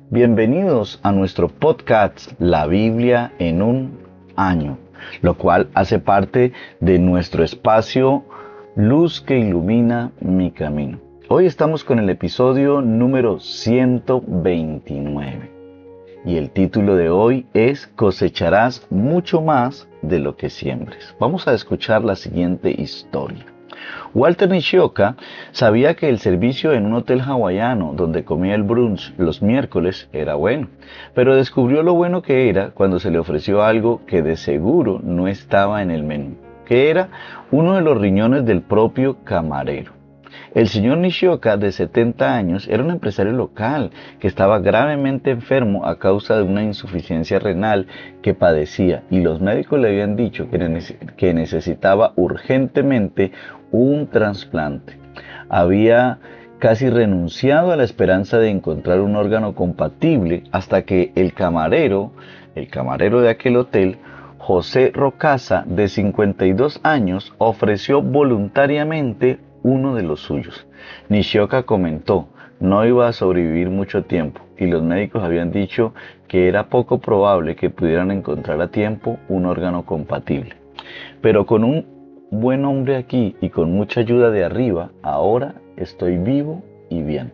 Bienvenidos a nuestro podcast La Biblia en un año, lo cual hace parte de nuestro espacio Luz que ilumina mi camino. Hoy estamos con el episodio número 129 y el título de hoy es Cosecharás mucho más de lo que siembres. Vamos a escuchar la siguiente historia. Walter Nishioka sabía que el servicio en un hotel hawaiano donde comía el brunch los miércoles era bueno, pero descubrió lo bueno que era cuando se le ofreció algo que de seguro no estaba en el menú, que era uno de los riñones del propio camarero. El señor Nishioka, de 70 años, era un empresario local que estaba gravemente enfermo a causa de una insuficiencia renal que padecía y los médicos le habían dicho que necesitaba urgentemente un trasplante. Había casi renunciado a la esperanza de encontrar un órgano compatible hasta que el camarero de aquel hotel, José Rocasa, de 52 años, ofreció voluntariamente uno de los suyos. Nishioka comentó, no iba a sobrevivir mucho tiempo y los médicos habían dicho que era poco probable que pudieran encontrar a tiempo un órgano compatible. Pero con un buen hombre aquí y con mucha ayuda de arriba, ahora estoy vivo y bien.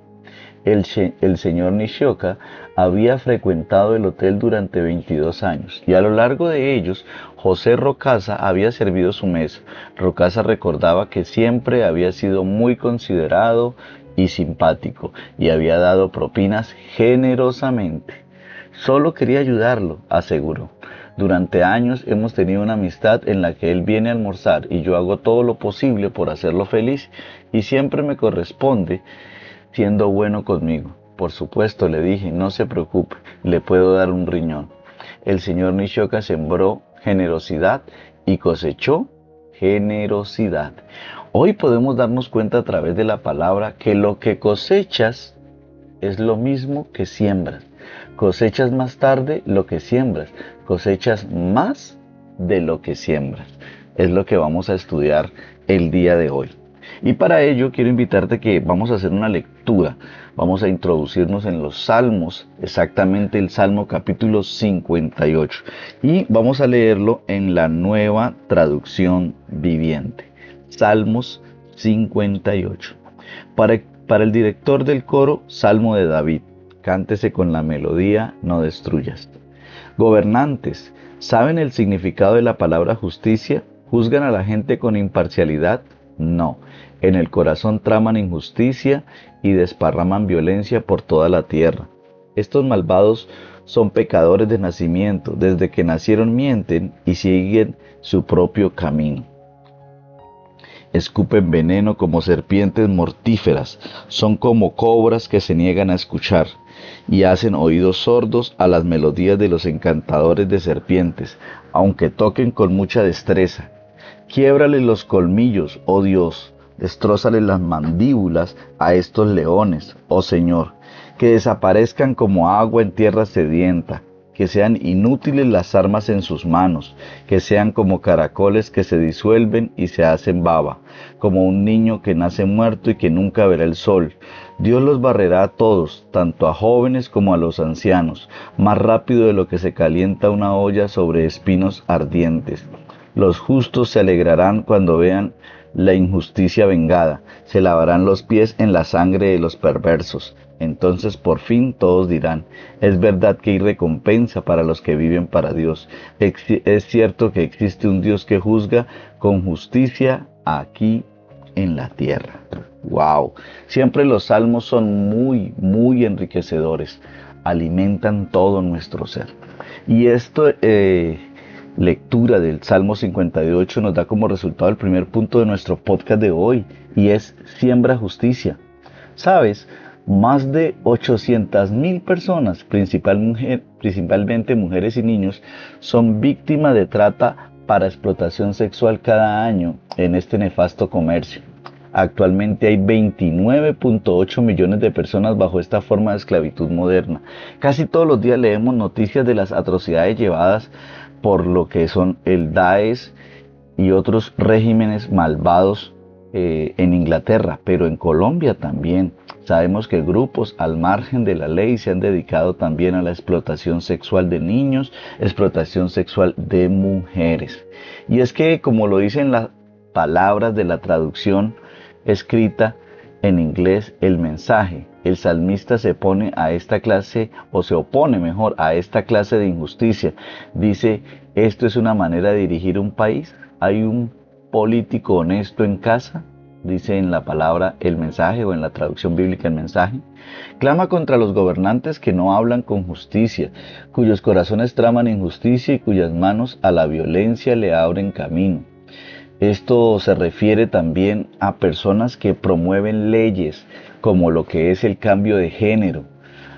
El señor Nishioka había frecuentado el hotel durante 22 años y a lo largo de ellos José Rocasa había servido su mesa. Rocasa recordaba que siempre había sido muy considerado y simpático y había dado propinas generosamente. Solo quería ayudarlo, aseguró. Durante años hemos tenido una amistad en la que él viene a almorzar y yo hago todo lo posible por hacerlo feliz y siempre me corresponde siendo bueno conmigo. Por supuesto, le dije, no se preocupe, le puedo dar un riñón. El señor Nishioka sembró generosidad y cosechó generosidad. Hoy podemos darnos cuenta a través de la palabra que lo que cosechas es lo mismo que siembras. Cosechas más tarde lo que siembras. Cosechas más de lo que siembras. Es lo que vamos a estudiar el día de hoy. Y para ello quiero invitarte que vamos a hacer una lectura. Vamos a introducirnos en los Salmos, exactamente el Salmo capítulo 58. Y vamos a leerlo en la Nueva Traducción Viviente. Salmos 58. Para el director del coro, Salmo de David. Cántese con la melodía, no destruyas. Gobernantes, ¿saben el significado de la palabra justicia? ¿Juzgan a la gente con imparcialidad? No. En el corazón traman injusticia y desparraman violencia por toda la tierra. Estos malvados son pecadores de nacimiento, desde que nacieron mienten y siguen su propio camino. Escupen veneno como serpientes mortíferas, son como cobras que se niegan a escuchar y hacen oídos sordos a las melodías de los encantadores de serpientes, aunque toquen con mucha destreza. Quiébrales los colmillos, oh Dios, destrózales las mandíbulas a estos leones, oh Señor, que desaparezcan como agua en tierra sedienta, que sean inútiles las armas en sus manos, que sean como caracoles que se disuelven y se hacen baba, como un niño que nace muerto y que nunca verá el sol. Dios los barrerá a todos, tanto a jóvenes como a los ancianos, más rápido de lo que se calienta una olla sobre espinos ardientes. Los justos se alegrarán cuando vean la injusticia vengada, se lavarán los pies en la sangre de los perversos. Entonces por fin todos dirán, es verdad que hay recompensa para los que viven para Dios. Es cierto que existe un Dios que juzga con justicia aquí en la tierra. ¡Wow! Siempre los salmos son muy enriquecedores. Alimentan todo nuestro ser. Y lectura del Salmo 58 nos da como resultado el primer punto de nuestro podcast de hoy, y es siembra justicia. ¿Sabes? Más de 800,000 personas, principalmente mujeres y niños, son víctimas de trata para explotación sexual cada año en este nefasto comercio. Actualmente hay 29.8 millones de personas bajo esta forma de esclavitud moderna. Casi todos los días leemos noticias de las atrocidades llevadas por lo que son el Daesh y otros regímenes malvados en Inglaterra, pero en Colombia también. Sabemos que grupos al margen de la ley se han dedicado también a la explotación sexual de niños, explotación sexual de mujeres. Y es que, como lo dicen las palabras de la traducción escrita en inglés, el mensaje, el salmista se pone a esta clase, o se opone mejor, a esta clase de injusticia. Dice, esto es una manera de dirigir un país. Hay un político honesto en casa, dice en la palabra el mensaje o en la traducción bíblica el mensaje. Clama contra los gobernantes que no hablan con justicia, cuyos corazones traman injusticia y cuyas manos a la violencia le abren camino. Esto se refiere también a personas que promueven leyes como lo que es el cambio de género.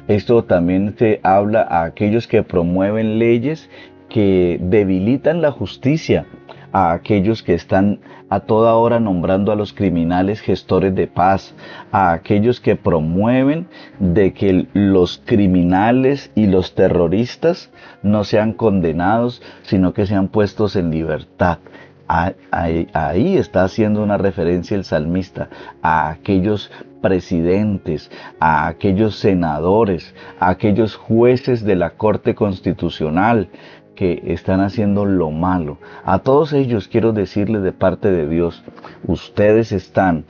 Esto también se habla a aquellos que promueven leyes que debilitan la justicia, a aquellos que están a toda hora nombrando a los criminales gestores de paz, a aquellos que promueven de que los criminales y los terroristas no sean condenados, sino que sean puestos en libertad. Ahí está haciendo una referencia el salmista a aquellos presidentes, a aquellos senadores, a aquellos jueces de la Corte Constitucional que están haciendo lo malo. A todos ellos quiero decirles de parte de Dios, ustedes están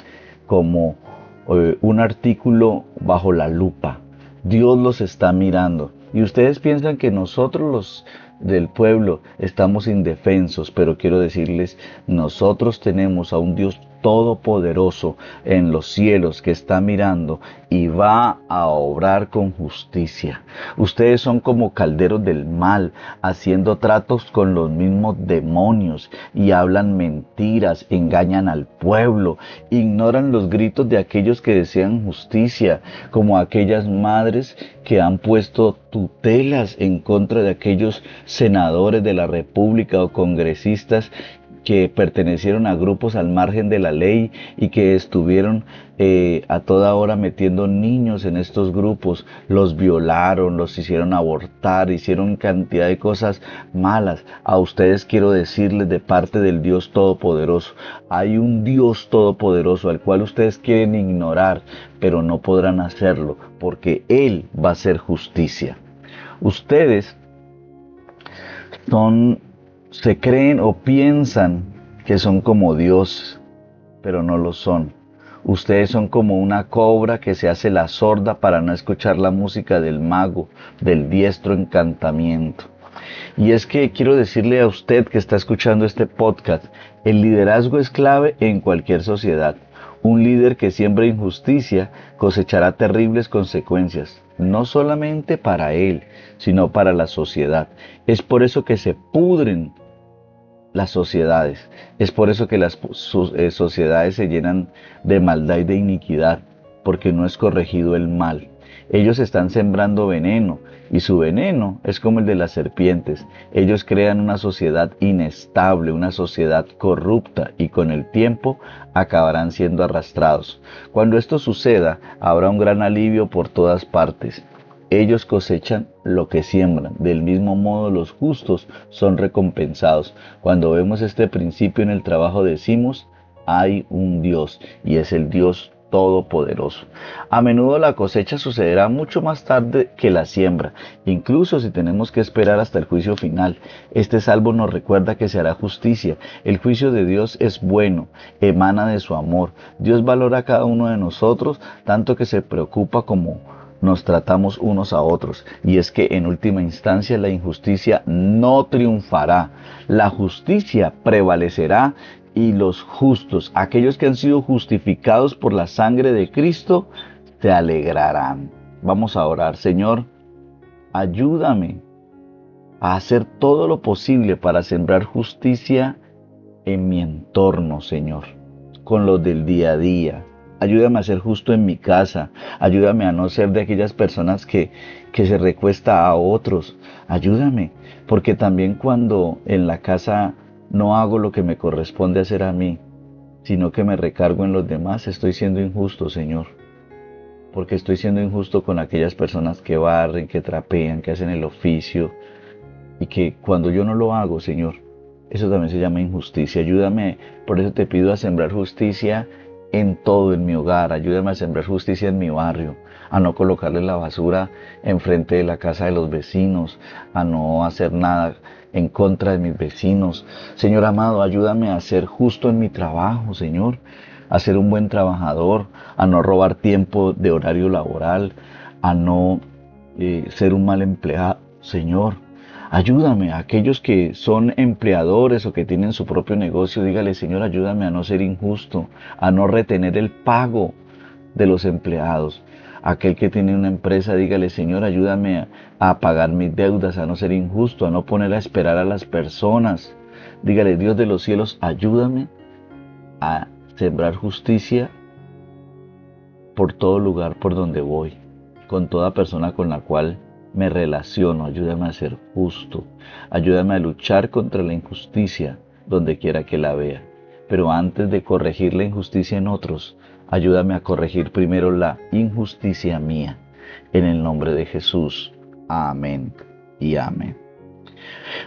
como un artículo bajo la lupa. Dios los está mirando. Y ustedes piensan que nosotros los del pueblo estamos indefensos, pero quiero decirles, nosotros tenemos a un Dios todopoderoso en los cielos que está mirando y va a obrar con justicia. Ustedes son como calderos del mal, haciendo tratos con los mismos demonios y hablan mentiras, engañan al pueblo, ignoran los gritos de aquellos que desean justicia, como aquellas madres que han puesto tutelas en contra de aquellos senadores de la República o congresistas que pertenecieron a grupos al margen de la ley y que estuvieron a toda hora metiendo niños en estos grupos, los violaron, los hicieron abortar, hicieron cantidad de cosas malas. A ustedes quiero decirles de parte del Dios Todopoderoso, hay un Dios Todopoderoso al cual ustedes quieren ignorar, pero no podrán hacerlo, porque Él va a hacer justicia. Ustedes se creen o piensan que son como Dios, pero no lo son. Ustedes son como una cobra que se hace la sorda para no escuchar la música del mago, del diestro encantamiento. Y es que quiero decirle a usted que está escuchando este podcast, el liderazgo es clave en cualquier sociedad. Un líder que siembra injusticia cosechará terribles consecuencias, no solamente para él, sino para la sociedad. Es por eso que se pudren las sociedades. Es por eso que las sociedades se llenan de maldad y de iniquidad, porque no es corregido el mal. Ellos están sembrando veneno y su veneno es como el de las serpientes. Ellos crean una sociedad inestable, una sociedad corrupta y con el tiempo acabarán siendo arrastrados. Cuando esto suceda, habrá un gran alivio por todas partes. Ellos cosechan lo que siembran. Del mismo modo, los justos son recompensados. Cuando vemos este principio en el trabajo, decimos, hay un Dios, y es el Dios Todopoderoso. A menudo la cosecha sucederá mucho más tarde que la siembra, incluso si tenemos que esperar hasta el juicio final. Este salmo nos recuerda que se hará justicia. El juicio de Dios es bueno, emana de su amor. Dios valora a cada uno de nosotros, tanto que se preocupa como nos tratamos unos a otros, y es que en última instancia la injusticia no triunfará, la justicia prevalecerá y los justos, aquellos que han sido justificados por la sangre de Cristo, se alegrarán. Vamos a orar. Señor, ayúdame a hacer todo lo posible para sembrar justicia en mi entorno, Señor, con los del día a día. Ayúdame a ser justo en mi casa. Ayúdame a no ser de aquellas personas que se recuesta a otros. Ayúdame, porque también cuando en la casa no hago lo que me corresponde hacer a mí, sino que me recargo en los demás, estoy siendo injusto, Señor. Porque estoy siendo injusto con aquellas personas que barren, que trapean, que hacen el oficio, y que cuando yo no lo hago, Señor, Eso también se llama injusticia. Ayúdame, por eso te pido a sembrar justicia en todo, en mi hogar. Ayúdame a sembrar justicia en mi barrio, a no colocarle la basura enfrente de la casa de los vecinos, a no hacer nada en contra de mis vecinos. Señor amado, ayúdame a ser justo en mi trabajo, Señor, a ser un buen trabajador, a no robar tiempo de horario laboral, a no ser un mal empleado, Señor. Ayúdame a aquellos que son empleadores o que tienen su propio negocio, dígale, Señor, ayúdame a no ser injusto, a no retener el pago de los empleados. Aquel que tiene una empresa, dígale, Señor, ayúdame a pagar mis deudas, a no ser injusto, a no poner a esperar a las personas. Dígale, Dios de los cielos, ayúdame a sembrar justicia por todo lugar por donde voy, con toda persona con la cual me relaciono. Ayúdame a ser justo, ayúdame a luchar contra la injusticia donde quiera que la vea. Pero antes de corregir la injusticia en otros, ayúdame a corregir primero la injusticia mía. En el nombre de Jesús. Amén y amén.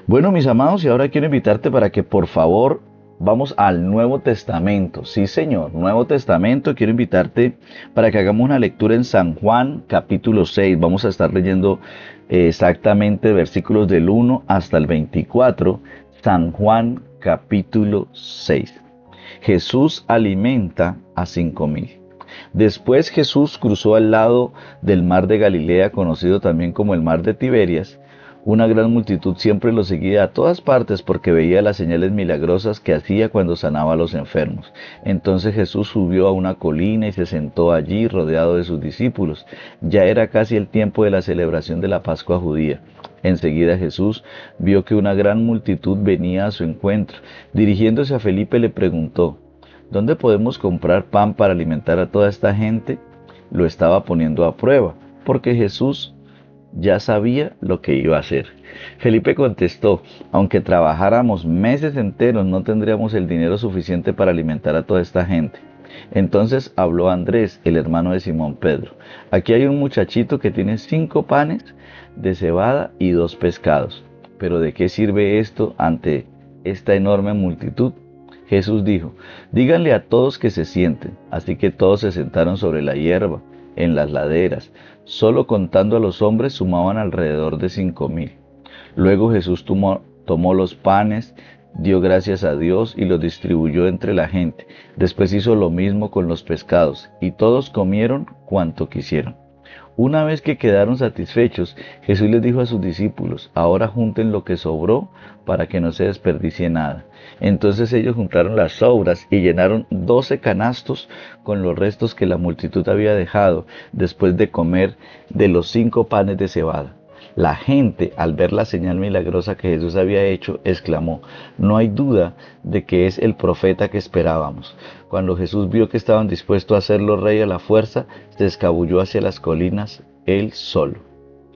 Bueno, mis amados, y ahora quiero invitarte para que por favor vamos al Nuevo Testamento. Sí, Señor, Nuevo Testamento. Quiero invitarte para que hagamos una lectura en San Juan, capítulo 6. Vamos a estar leyendo exactamente versículos del 1 hasta el 24. San Juan, capítulo 6. Jesús alimenta a 5,000. Después Jesús cruzó al lado del mar de Galilea, conocido también como el mar de Tiberias. Una gran multitud siempre lo seguía a todas partes porque veía las señales milagrosas que hacía cuando sanaba a los enfermos. Entonces Jesús subió a una colina y se sentó allí rodeado de sus discípulos. Ya era casi el tiempo de la celebración de la Pascua judía. Enseguida Jesús vio que una gran multitud venía a su encuentro. Dirigiéndose a Felipe le preguntó: ¿Dónde podemos comprar pan para alimentar a toda esta gente? Lo estaba poniendo a prueba, porque Jesús ya sabía lo que iba a hacer. Felipe contestó: aunque trabajáramos meses enteros, no tendríamos el dinero suficiente para alimentar a toda esta gente. Entonces habló Andrés, el hermano de Simón Pedro: aquí hay un muchachito que tiene 5 panes de cebada y 2 pescados. ¿Pero de qué sirve esto ante esta enorme multitud? Jesús dijo: díganle a todos que se sienten. Así que todos se sentaron sobre la hierba, en las laderas. Solo contando a los hombres sumaban alrededor de 5,000. Luego Jesús tomó los panes, dio gracias a Dios y los distribuyó entre la gente. Después hizo lo mismo con los pescados, y todos comieron cuanto quisieron. Una vez que quedaron satisfechos, Jesús les dijo a sus discípulos: ahora junten lo que sobró para que no se desperdicie nada. Entonces ellos juntaron las sobras y llenaron 12 canastos con los restos que la multitud había dejado después de comer de los 5 panes de cebada. La gente, al ver la señal milagrosa que Jesús había hecho, exclamó: no hay duda de que es el profeta que esperábamos. Cuando Jesús vio que estaban dispuestos a hacerlo rey a la fuerza, se escabulló hacia las colinas él solo.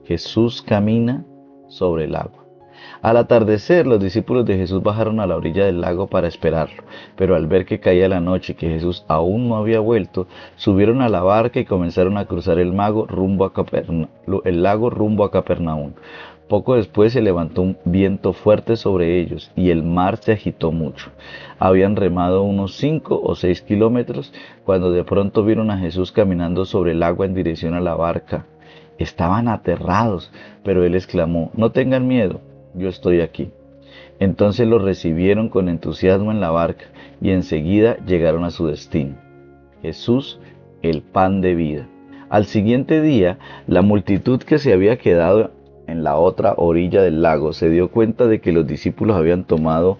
Jesús camina sobre el agua. Al atardecer, los discípulos de Jesús bajaron a la orilla del lago para esperarlo, pero al ver que caía la noche y que Jesús aún no había vuelto, subieron a la barca y comenzaron a cruzar el lago rumbo a Capernaum. Poco después se levantó un viento fuerte sobre ellos y el mar se agitó mucho. Habían remado unos 5 o 6 kilómetros cuando de pronto vieron a Jesús caminando sobre el agua en dirección a la barca. Estaban aterrados, pero él exclamó: no tengan miedo, yo estoy aquí. Entonces los recibieron con entusiasmo en la barca y enseguida llegaron a su destino. Jesús, el pan de vida. Al siguiente día, la multitud que se había quedado en la otra orilla del lago se dio cuenta de que los discípulos habían tomado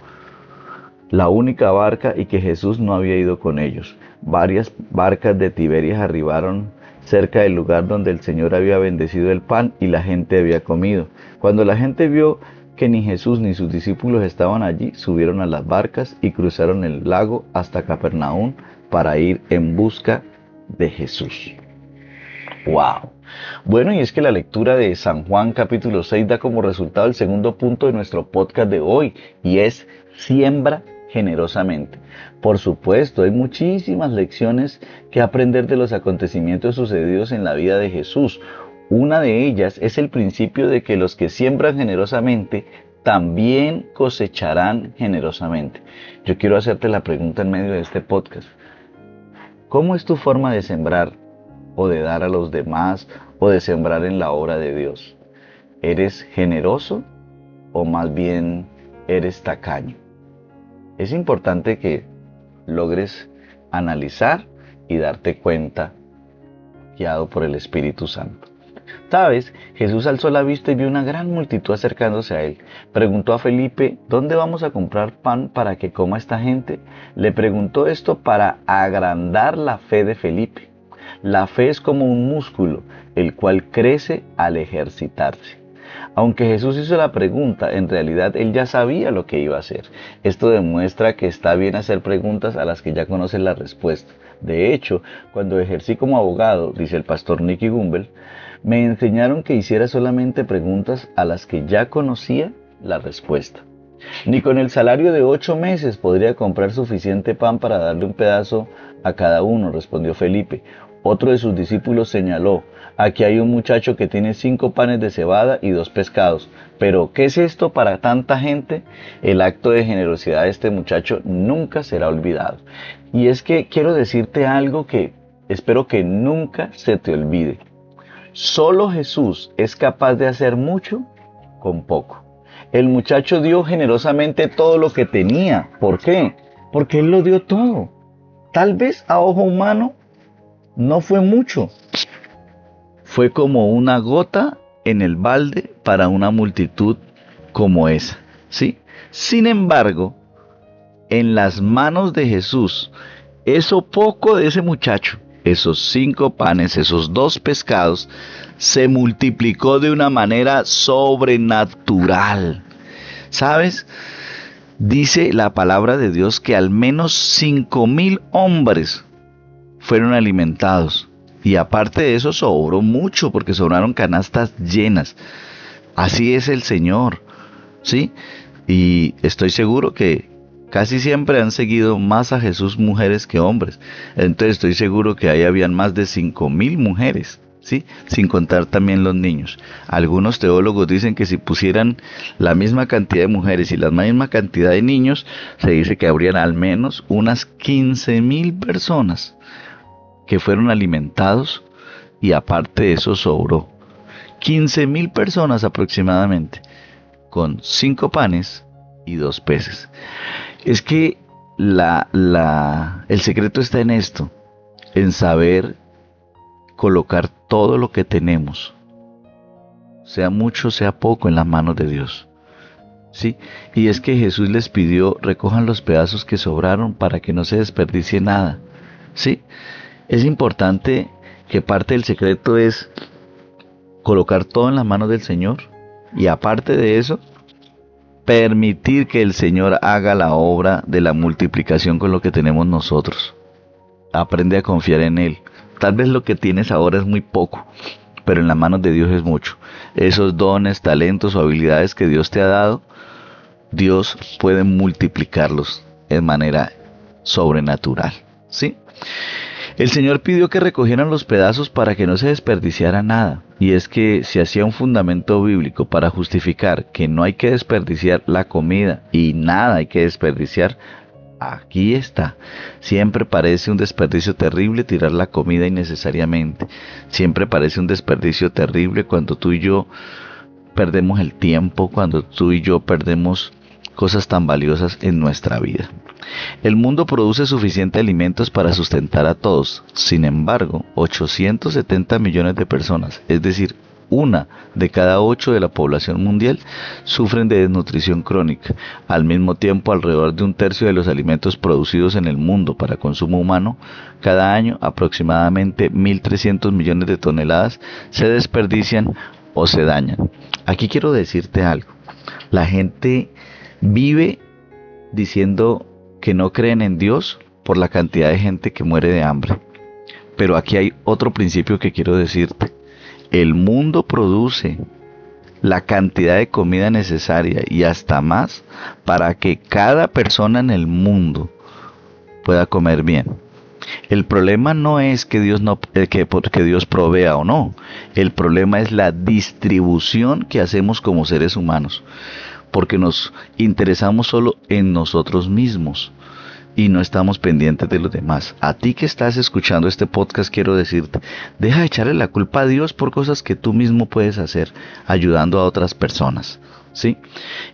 la única barca y que Jesús no había ido con ellos. Varias barcas de Tiberias arribaron cerca del lugar donde el Señor había bendecido el pan y la gente había comido. Cuando la gente vio que ni Jesús ni sus discípulos estaban allí, subieron a las barcas y cruzaron el lago hasta Capernaum para ir en busca de Jesús. ¡Wow! Bueno, y es que la lectura de San Juan capítulo 6 da como resultado el segundo punto de nuestro podcast de hoy, y es: siembra generosamente. Por supuesto, hay muchísimas lecciones que aprender de los acontecimientos sucedidos en la vida de Jesús. Una de ellas es el principio de que los que siembran generosamente también cosecharán generosamente. Yo quiero hacerte la pregunta en medio de este podcast. ¿Cómo es tu forma de sembrar o de dar a los demás o de sembrar en la obra de Dios? ¿Eres generoso o más bien eres tacaño? Es importante que logres analizar y darte cuenta, guiado por el Espíritu Santo. ¿Sabes? Jesús alzó la vista y vio una gran multitud acercándose a él. Preguntó a Felipe, ¿dónde vamos a comprar pan para que coma esta gente? Le preguntó esto para agrandar la fe de Felipe. La fe es como un músculo, el cual crece al ejercitarse. Aunque Jesús hizo la pregunta, en realidad él ya sabía lo que iba a hacer. Esto demuestra que está bien hacer preguntas a las que ya conoces la respuesta. De hecho, cuando ejercí como abogado, dice el pastor Nicky Gumbel, me enseñaron que hiciera solamente preguntas a las que ya conocía la respuesta. Ni con el salario de 8 meses podría comprar suficiente pan para darle un pedazo a cada uno, respondió Felipe. Otro de sus discípulos señaló, aquí hay un muchacho que tiene 5 panes de cebada y 2 pescados. Pero, ¿qué es esto para tanta gente? El acto de generosidad de este muchacho nunca será olvidado. Y es que quiero decirte algo que espero que nunca se te olvide. Solo Jesús es capaz de hacer mucho con poco. El muchacho dio generosamente todo lo que tenía. ¿Por qué? Porque él lo dio todo. Tal vez a ojo humano no fue mucho. Fue como una gota en el balde para una multitud como esa, ¿sí? Sin embargo, en las manos de Jesús, eso poco de ese muchacho, esos 5 panes, esos 2 pescados, se multiplicó de una manera sobrenatural. ¿Sabes? Dice la palabra de Dios que al menos 5,000 hombres fueron alimentados. Y aparte de eso sobró mucho, porque sobraron canastas llenas. Así es el Señor, ¿sí? Y estoy seguro que casi siempre han seguido más a Jesús mujeres que hombres. Entonces estoy seguro que ahí habían más de 5,000 mujeres, ¿sí? Sin contar también los niños. Algunos teólogos dicen que si pusieran la misma cantidad de mujeres y la misma cantidad de niños, se dice que habrían al menos unas 15,000 personas que fueron alimentados, y aparte de eso sobró. 15,000 personas aproximadamente, con 5 panes y 2 peces. Es que el secreto está en esto, en saber colocar todo lo que tenemos, sea mucho, sea poco, en las manos de Dios. ¿Sí? Y es que Jesús les pidió, recojan los pedazos que sobraron para que no se desperdicie nada. ¿Sí? Es importante que parte del secreto es colocar todo en las manos del Señor, y aparte de eso, permitir que el Señor haga la obra de la multiplicación con lo que tenemos nosotros. Aprende a confiar en Él. Tal vez lo que tienes ahora es muy poco, pero en las manos de Dios es mucho. Esos dones, talentos o habilidades que Dios te ha dado, Dios puede multiplicarlos de manera sobrenatural, ¿sí? El Señor pidió que recogieran los pedazos para que no se desperdiciara nada. Y es que se hacía un fundamento bíblico para justificar que no hay que desperdiciar la comida y nada hay que desperdiciar. Aquí está. Siempre parece un desperdicio terrible tirar la comida innecesariamente. Siempre parece un desperdicio terrible cuando tú y yo perdemos el tiempo, cuando tú y yo perdemos cosas tan valiosas en nuestra vida. El mundo produce suficiente alimentos para sustentar a todos. Sin embargo, 870 millones de personas, es decir, 1 de cada 8 de la población mundial, sufren de desnutrición crónica. Al mismo tiempo, alrededor de 1/3 de los alimentos producidos en el mundo para consumo humano, cada año aproximadamente 1.300 millones de toneladas se desperdician o se dañan. Aquí quiero decirte algo. La gente vive diciendo que no creen en Dios por la cantidad de gente que muere de hambre. Pero aquí hay otro principio que quiero decirte. El mundo produce la cantidad de comida necesaria y hasta más para que cada persona en el mundo pueda comer bien. El problema no es que porque Dios provea o no. El problema es la distribución que hacemos como seres humanos. porque nos interesamos solo en nosotros mismos y no estamos pendientes de los demás. A ti que estás escuchando este podcast quiero decirte, deja de echarle la culpa a Dios por cosas que tú mismo puedes hacer, ayudando a otras personas. ¿Sí?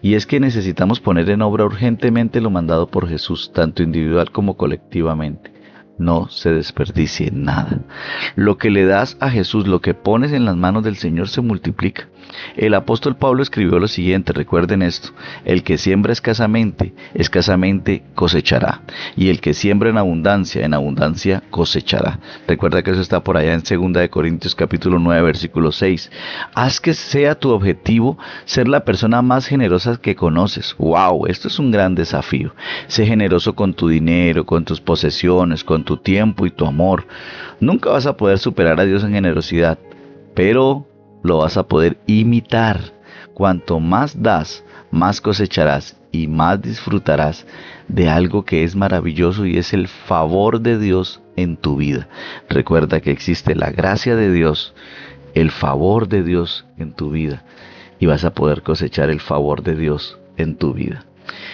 Y es que necesitamos poner en obra urgentemente lo mandado por Jesús, tanto individual como colectivamente. No se desperdicie nada. Lo que le das a Jesús, lo que pones en las manos del Señor se multiplica. El apóstol Pablo escribió lo siguiente, recuerden esto: el que siembra escasamente, escasamente cosechará, y el que siembra en abundancia cosechará. Recuerda que eso está por allá en 2 Corintios capítulo 9, versículo 6. Haz que sea tu objetivo ser la persona más generosa que conoces. ¡Wow! Esto es un gran desafío. Sé generoso con tu dinero, con tus posesiones, con tu tiempo y tu amor. Nunca vas a poder superar a Dios en generosidad, pero lo vas a poder imitar. Cuanto más das, más cosecharás y más disfrutarás de algo que es maravilloso, y es el favor de Dios en tu vida. Recuerda que existe la gracia de Dios, el favor de Dios en tu vida, y vas a poder cosechar el favor de Dios en tu vida.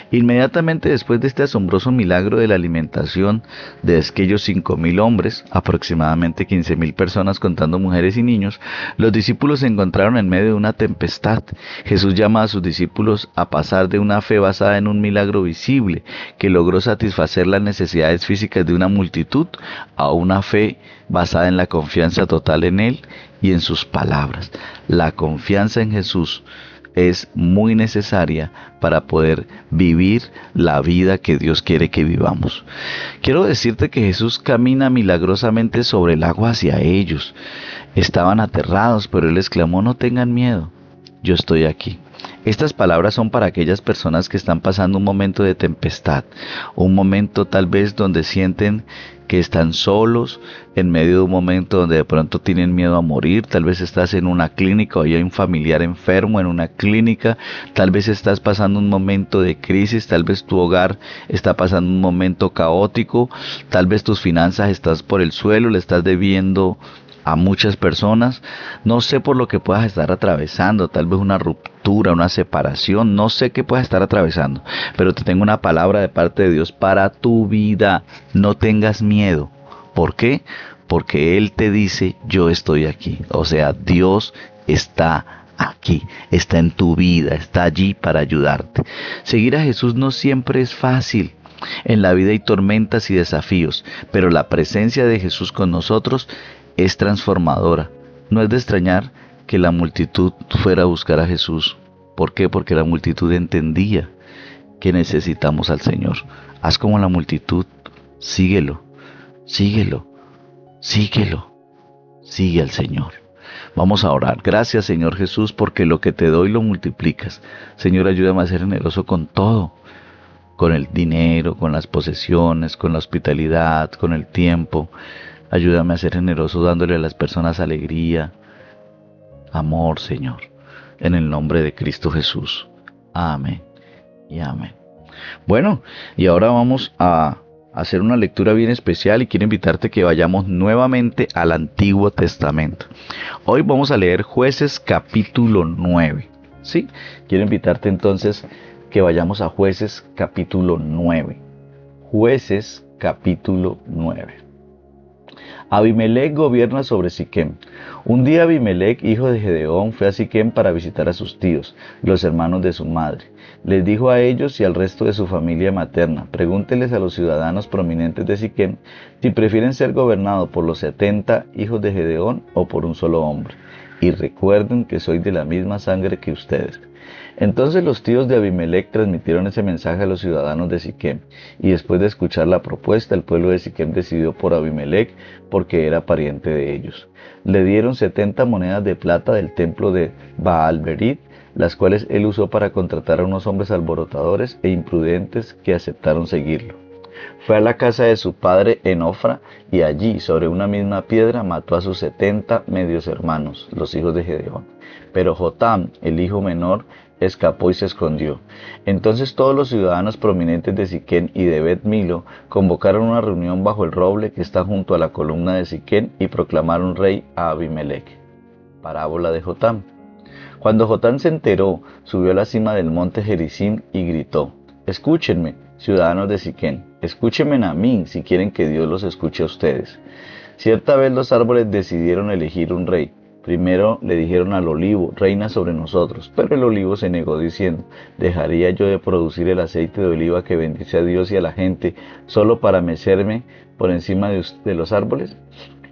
Inmediatamente después de este asombroso milagro de la alimentación de aquellos 5,000 hombres, aproximadamente 15,000 personas contando mujeres y niños, los discípulos se encontraron en medio de una tempestad. Jesús llama a sus discípulos a pasar de una fe basada en un milagro visible que logró satisfacer las necesidades físicas de una multitud, a una fe basada en la confianza total en Él y en sus palabras. La confianza en Jesús es muy necesaria para poder vivir la vida que Dios quiere que vivamos. Quiero decirte que Jesús camina milagrosamente sobre el agua hacia ellos. Estaban aterrados, pero Él exclamó: no tengan miedo, yo estoy aquí. Estas palabras son para aquellas personas que están pasando un momento de tempestad, un momento tal vez donde sienten que están solos, en medio de un momento donde de pronto tienen miedo a morir. Tal vez estás en una clínica o hay un familiar enfermo en una clínica, tal vez estás pasando un momento de crisis, tal vez tu hogar está pasando un momento caótico, tal vez tus finanzas estás por el suelo, le estás debiendo a muchas personas. No sé por lo que puedas estar atravesando, tal vez una ruptura, una separación, no sé qué puedas estar atravesando, pero te tengo una palabra de parte de Dios para tu vida. No tengas miedo. ¿Por qué? Porque Él te dice: yo estoy aquí. O sea, Dios está aquí, está en tu vida, está allí para ayudarte. Seguir a Jesús no siempre es fácil. En la vida hay tormentas y desafíos, pero la presencia de Jesús con nosotros es transformadora. No es de extrañar que la multitud fuera a buscar a Jesús. ¿Por qué? Porque la multitud entendía que necesitamos al Señor. Haz como la multitud, síguelo, síguelo, síguelo, sigue al Señor. Vamos a orar. Gracias, Señor Jesús, porque lo que te doy lo multiplicas. Señor, ayúdame a ser generoso con todo, con el dinero, con las posesiones, con la hospitalidad, con el tiempo. Ayúdame a ser generoso dándole a las personas alegría, amor, Señor, en el nombre de Cristo Jesús. Amén y amén. Bueno, y ahora vamos a hacer una lectura bien especial, y quiero invitarte que vayamos nuevamente al Antiguo Testamento. Hoy vamos a leer Jueces capítulo 9. ¿Sí? Quiero invitarte entonces que vayamos a Jueces capítulo 9. Jueces capítulo 9. Abimelec gobierna sobre Siquem. Un día Abimelec, hijo de Gedeón, fue a Siquem para visitar a sus tíos, los hermanos de su madre. Les dijo a ellos y al resto de su familia materna: pregúntenles a los ciudadanos prominentes de Siquem si prefieren ser gobernados por los 70 hijos de Gedeón o por un solo hombre. Y recuerden que soy de la misma sangre que ustedes. Entonces los tíos de Abimelec transmitieron ese mensaje a los ciudadanos de Siquem, y después de escuchar la propuesta, el pueblo de Siquem decidió por Abimelec porque era pariente de ellos. Le dieron 70 monedas de plata del templo de Baal-Berit, las cuales él usó para contratar a unos hombres alborotadores e imprudentes que aceptaron seguirlo. Fue a la casa de su padre en Ofra, y allí, sobre una misma piedra, mató a sus 70 medios hermanos, los hijos de Gedeón. Pero Jotam, el hijo menor, escapó y se escondió. Entonces todos los ciudadanos prominentes de Siquem y de Bet Milo convocaron una reunión bajo el roble que está junto a la columna de Siquem y proclamaron rey a Abimelec. Parábola de Jotam. Cuando Jotán se enteró, subió a la cima del monte Gerizim y gritó: Escúchenme, ciudadanos de Siquem, escúchenme a mí si quieren que Dios los escuche a ustedes. Cierta vez los árboles decidieron elegir un rey. Primero le dijeron al olivo: reina sobre nosotros. Pero el olivo se negó diciendo: ¿dejaría yo de producir el aceite de oliva que bendice a Dios y a la gente solo para mecerme por encima de los árboles?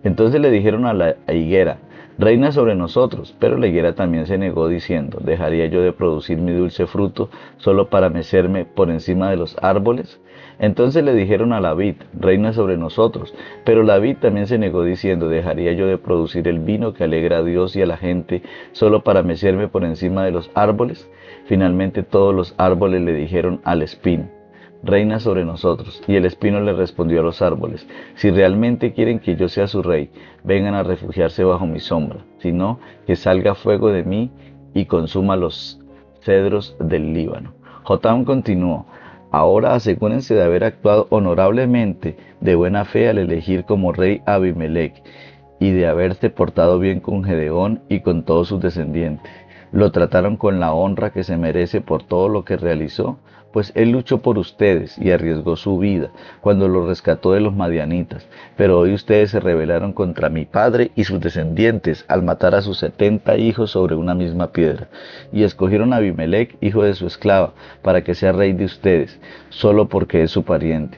Entonces le dijeron a la higuera: reina sobre nosotros. Pero la higuera también se negó diciendo: ¿dejaría yo de producir mi dulce fruto solo para mecerme por encima de los árboles? Entonces le dijeron a la vid: reina sobre nosotros. Pero la vid también se negó diciendo: ¿dejaría yo de producir el vino que alegra a Dios y a la gente solo para mecerme por encima de los árboles? Finalmente todos los árboles le dijeron al espino: reina sobre nosotros. Y el espino le respondió a los árboles: si realmente quieren que yo sea su rey, vengan a refugiarse bajo mi sombra, si no, que salga fuego de mí y consuma los cedros del Líbano. Jotam continuó: ahora asegúrense de haber actuado honorablemente, de buena fe al elegir como rey a Abimelech, y de haberse portado bien con Gedeón y con todos sus descendientes. Lo trataron con la honra que se merece por todo lo que realizó, pues él luchó por ustedes y arriesgó su vida cuando lo rescató de los madianitas. Pero hoy ustedes se rebelaron contra mi padre y sus descendientes al matar a sus 70 hijos sobre una misma piedra, y escogieron a Abimelech, hijo de su esclava, para que sea rey de ustedes, solo porque es su pariente.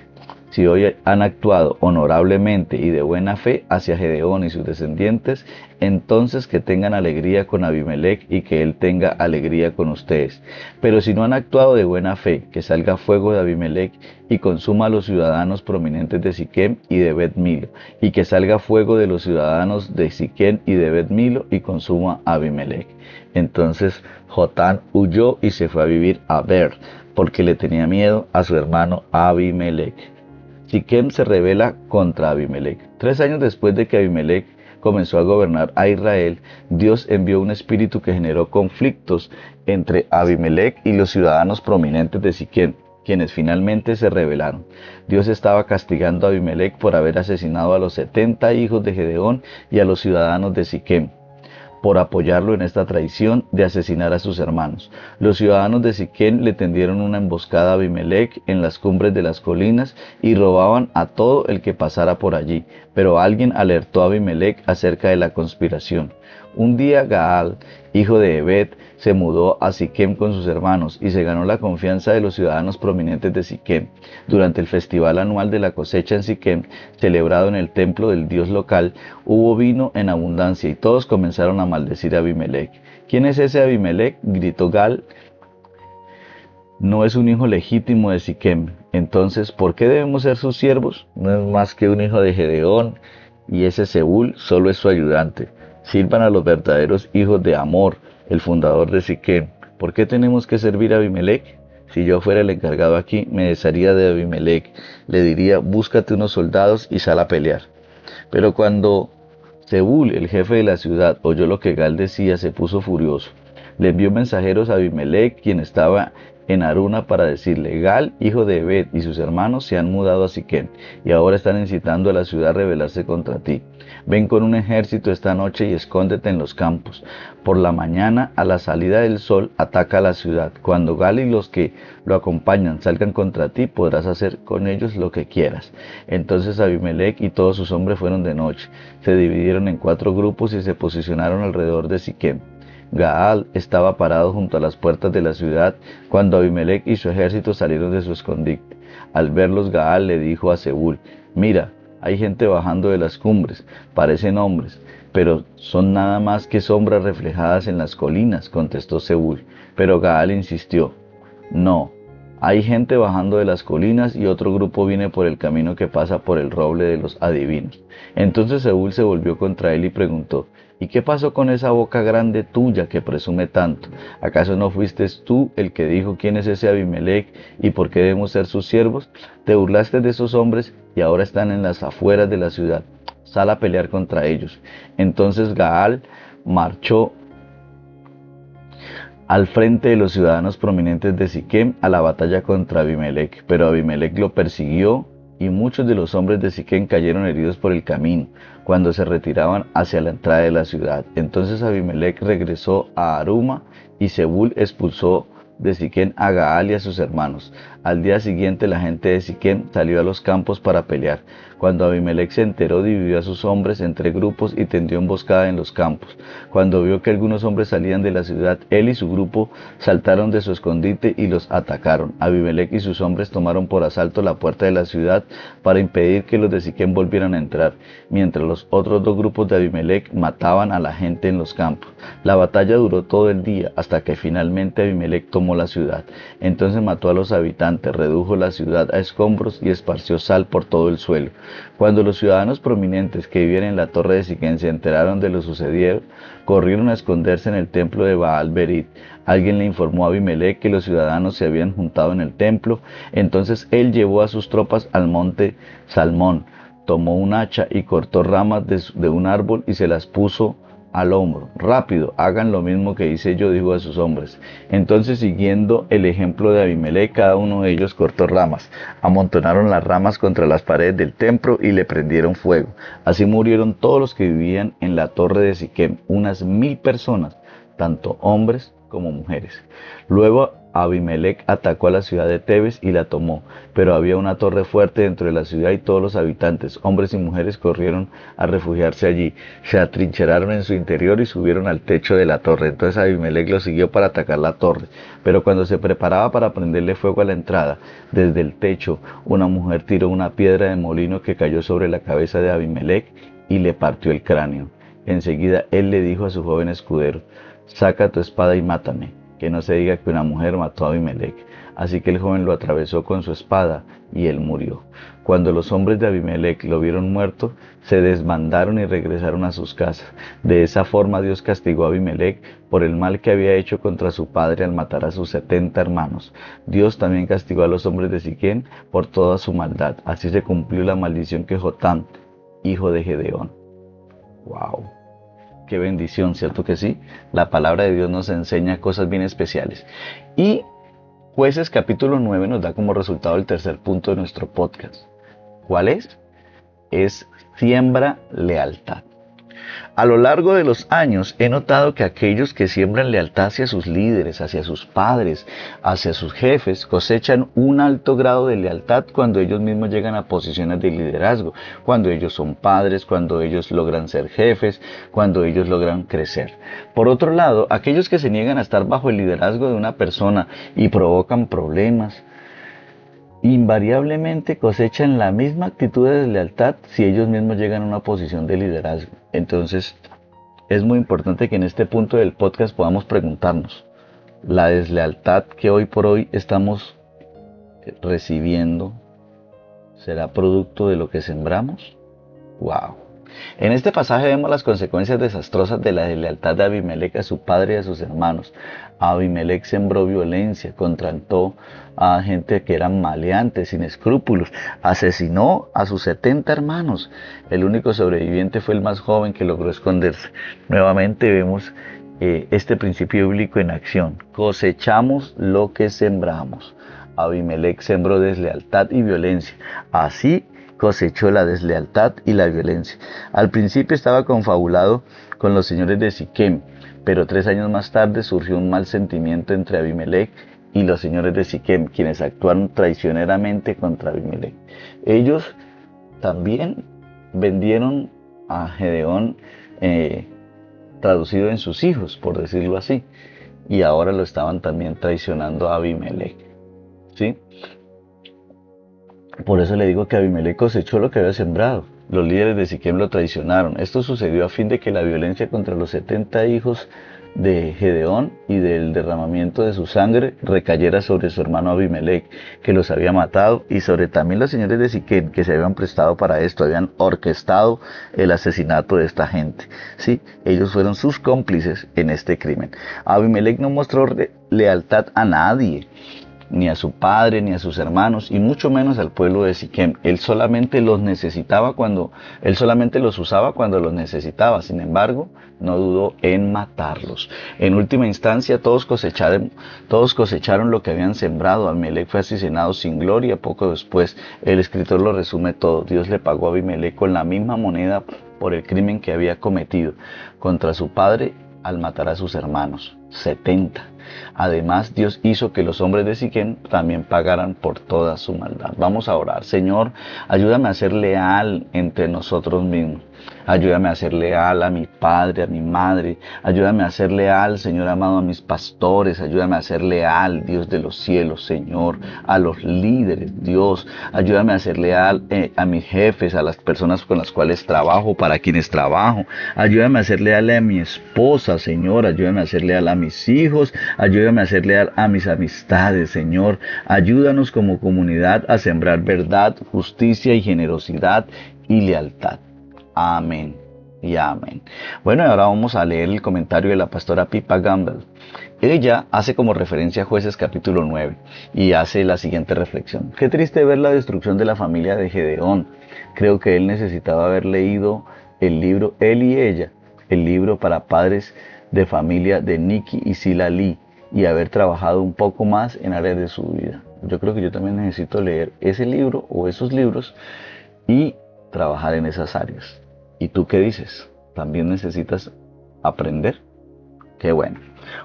Si hoy han actuado honorablemente y de buena fe hacia Gedeón y sus descendientes, entonces que tengan alegría con Abimelech y que él tenga alegría con ustedes. Pero si no han actuado de buena fe, que salga fuego de Abimelech y consuma a los ciudadanos prominentes de Siquem y de Bet Milo, y que salga fuego de los ciudadanos de Siquem y de Bet Milo y consuma a Abimelech. Entonces Jotán huyó y se fue a vivir a Ber, porque le tenía miedo a su hermano Abimelech. Siquem se rebela contra Abimelech. 3 años después de que Abimelech comenzó a gobernar a Israel, Dios envió un espíritu que generó conflictos entre Abimelech y los ciudadanos prominentes de Siquem, quienes finalmente se rebelaron. Dios estaba castigando a Abimelech por haber asesinado a los 70 hijos de Gedeón y a los ciudadanos de Siquem, por apoyarlo en esta traición de asesinar a sus hermanos. Los ciudadanos de Siquem le tendieron una emboscada a Abimelech en las cumbres de las colinas y robaban a todo el que pasara por allí, pero alguien alertó a Abimelech acerca de la conspiración. Un día Gaal, hijo de Ebed, se mudó a Siquem con sus hermanos y se ganó la confianza de los ciudadanos prominentes de Siquem. Durante el festival anual de la cosecha en Siquem, celebrado en el templo del dios local, hubo vino en abundancia y todos comenzaron a maldecir a Abimelech. ¿Quién es ese Abimelech?, gritó Gaal. No es un hijo legítimo de Siquem. Entonces, ¿por qué debemos ser sus siervos? No es más que un hijo de Gedeón, y ese Seúl solo es su ayudante. Sirvan a los verdaderos hijos de Amor, el fundador de Siquem. ¿Por qué tenemos que servir a Abimelech? Si yo fuera el encargado aquí, me desharía de Abimelech. Le diría: búscate unos soldados y sal a pelear. Pero cuando Seúl, el jefe de la ciudad, oyó lo que Gaal decía, se puso furioso. Le envió mensajeros a Abimelech, quien estaba en Aruna, para decirle: Gaal, hijo de Ebed, y sus hermanos se han mudado a Siquem, y ahora están incitando a la ciudad a rebelarse contra ti. Ven con un ejército esta noche y escóndete en los campos. Por la mañana, a la salida del sol, ataca a la ciudad. Cuando Gaal y los que lo acompañan salgan contra ti, podrás hacer con ellos lo que quieras. Entonces Abimelech y todos sus hombres fueron de noche. Se dividieron en 4 grupos y se posicionaron alrededor de Siquem. Gaal estaba parado junto a las puertas de la ciudad cuando Abimelech y su ejército salieron de su escondite. Al verlos, Gaal le dijo a Seúl: mira, hay gente bajando de las cumbres, parecen hombres, pero son nada más que sombras reflejadas en las colinas, contestó Seúl. Pero Gaal insistió: no, hay gente bajando de las colinas y otro grupo viene por el camino que pasa por el roble de los adivinos. Entonces Seúl se volvió contra él y preguntó: ¿y qué pasó con esa boca grande tuya que presume tanto? ¿Acaso no fuiste tú el que dijo quién es ese Abimelech y por qué debemos ser sus siervos? Te burlaste de esos hombres y ahora están en las afueras de la ciudad. Sal a pelear contra ellos. Entonces Gaal marchó al frente de los ciudadanos prominentes de Siquem a la batalla contra Abimelech, pero Abimelech lo persiguió y muchos de los hombres de Siquem cayeron heridos por el camino, cuando se retiraban hacia la entrada de la ciudad. Entonces Abimelec regresó a Aruma, y Zebul expulsó de Siquem a Gaal y a sus hermanos. Al día siguiente la gente de Siquem salió a los campos para pelear. Cuando Abimelec se enteró, dividió a sus hombres en 3 grupos y tendió emboscada en los campos. Cuando vio que algunos hombres salían de la ciudad, él y su grupo saltaron de su escondite y los atacaron. Abimelec y sus hombres tomaron por asalto la puerta de la ciudad para impedir que los de Siquem volvieran a entrar, mientras los otros 2 grupos de Abimelec mataban a la gente en los campos. La batalla duró todo el día hasta que finalmente Abimelec tomó la ciudad. Entonces mató a los habitantes, redujo la ciudad a escombros y esparció sal por todo el suelo. Cuando los ciudadanos prominentes que vivían en la torre de Siquem se enteraron de lo sucedido, corrieron a esconderse en el templo de Baal Berit. Alguien le informó a Abimelec que los ciudadanos se habían juntado en el templo. Entonces él llevó a sus tropas al monte Salmón, tomó un hacha y cortó ramas de un árbol y se las puso al hombro. Rápido, hagan lo mismo que hice yo, dijo a sus hombres. Entonces, siguiendo el ejemplo de Abimelec, cada uno de ellos cortó ramas, amontonaron las ramas contra las paredes del templo y le prendieron fuego. Así murieron todos los que vivían en la torre de Siquem, unas 1000 personas, tanto hombres como mujeres. Luego Abimelec atacó a la ciudad de Tebes y la tomó, pero había una torre fuerte dentro de la ciudad y todos los habitantes, hombres y mujeres, corrieron a refugiarse allí. Se atrincheraron en su interior y subieron al techo de la torre. Entonces Abimelec lo siguió para atacar la torre, pero cuando se preparaba para prenderle fuego a la entrada, desde el techo, una mujer tiró una piedra de molino que cayó sobre la cabeza de Abimelec y le partió el cráneo. Enseguida él le dijo a su joven escudero: saca tu espada y mátame, que no se diga que una mujer mató a Abimelec. Así que el joven lo atravesó con su espada y él murió. Cuando los hombres de Abimelec lo vieron muerto, se desbandaron y regresaron a sus casas. De esa forma Dios castigó a Abimelec por el mal que había hecho contra su padre al matar a sus 70 hermanos. Dios también castigó a los hombres de Siquem por toda su maldad. Así se cumplió la maldición que Jotam, hijo de Gedeón. ¡Wow! Qué bendición, ¿cierto que sí? La palabra de Dios nos enseña cosas bien especiales. Y Jueces capítulo 9 nos da como resultado el tercer punto de nuestro podcast. ¿Cuál es? Es siembra lealtad. A lo largo de los años he notado que aquellos que siembran lealtad hacia sus líderes, hacia sus padres, hacia sus jefes, cosechan un alto grado de lealtad cuando ellos mismos llegan a posiciones de liderazgo, cuando ellos son padres, cuando ellos logran ser jefes, cuando ellos logran crecer. Por otro lado, aquellos que se niegan a estar bajo el liderazgo de una persona y provocan problemas, invariablemente cosechan la misma actitud de deslealtad si ellos mismos llegan a una posición de liderazgo. Entonces, es muy importante que en este punto del podcast podamos preguntarnos, ¿la deslealtad que hoy por hoy estamos recibiendo será producto de lo que sembramos? ¡Wow! En este pasaje vemos las consecuencias desastrosas de la deslealtad de Abimelec a su padre y a sus hermanos. Abimelec sembró violencia, contrató a gente que eran maleantes, sin escrúpulos, asesinó a sus 70 hermanos. El único sobreviviente fue el más joven, que logró esconderse. Nuevamente vemos este principio bíblico en acción. Cosechamos lo que sembramos. Abimelec sembró deslealtad y violencia. Así cosechó la deslealtad y la violencia. Al principio estaba confabulado con los señores de Siquem, pero 3 años más tarde surgió un mal sentimiento entre Abimelec y los señores de Siquem, quienes actuaron traicioneramente contra Abimelec. Ellos también vendieron a Gedeón, traducido en sus hijos, por decirlo así, y ahora lo estaban también traicionando a Abimelec, ¿sí? Por eso le digo que Abimelec cosechó lo que había sembrado. Los líderes de Siquem lo traicionaron. Esto sucedió a fin de que la violencia contra los 70 hijos de Gedeón y del derramamiento de su sangre recayera sobre su hermano Abimelec, que los había matado, y sobre también los señores de Siquem, que se habían prestado para esto, habían orquestado el asesinato de esta gente. Sí, ellos fueron sus cómplices en este crimen. Abimelec no mostró lealtad a nadie. ni a su padre, ni a sus hermanos, y mucho menos al pueblo de Siquem. Él solamente los usaba cuando los necesitaba. Sin embargo, no dudó en matarlos. En última instancia, todos cosecharon lo que habían sembrado. Abimelech fue asesinado sin gloria. Poco después, el escritor lo resume todo. Dios le pagó a Abimelech con la misma moneda por el crimen que había cometido contra su padre al matar a sus hermanos, 70. Además, Dios hizo que los hombres de Siquem también pagaran por toda su maldad. Vamos a orar. Señor, ayúdame a ser leal entre nosotros mismos. Ayúdame a ser leal a mi padre, a mi madre. Ayúdame a ser leal, Señor amado, a mis pastores. Ayúdame a ser leal, Dios de los cielos, Señor, a los líderes, Dios. Ayúdame a ser leal a mis jefes, a las personas con las cuales trabajo, para quienes trabajo. Ayúdame a ser leal a mi esposa, Señor. Ayúdame a ser leal a mis hijos. Ayúdame a ser leal a mis amistades, Señor. Ayúdanos como comunidad a sembrar verdad, justicia y generosidad y lealtad. Amén y amén. Bueno, y ahora vamos a leer el comentario de la pastora Pippa Gamble. Ella hace como referencia a Jueces capítulo 9 y hace la siguiente reflexión. Qué triste ver la destrucción de la familia de Gedeón. Creo que él necesitaba haber leído el libro Él y Ella, el libro para padres de familia de Nikki y Sila Lee, y haber trabajado un poco más en áreas de su vida. Yo creo que yo también necesito leer ese libro o esos libros y trabajar en esas áreas. ¿Y tú qué dices? ¿También necesitas aprender? Qué bueno.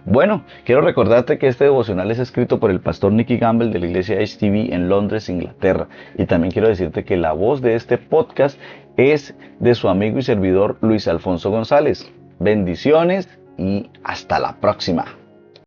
Bueno, quiero recordarte que este devocional es escrito por el pastor Nicky Gamble de la iglesia HTV en Londres, Inglaterra. Y también quiero decirte que la voz de este podcast es de su amigo y servidor Luis Alfonso González. Bendiciones y hasta la próxima.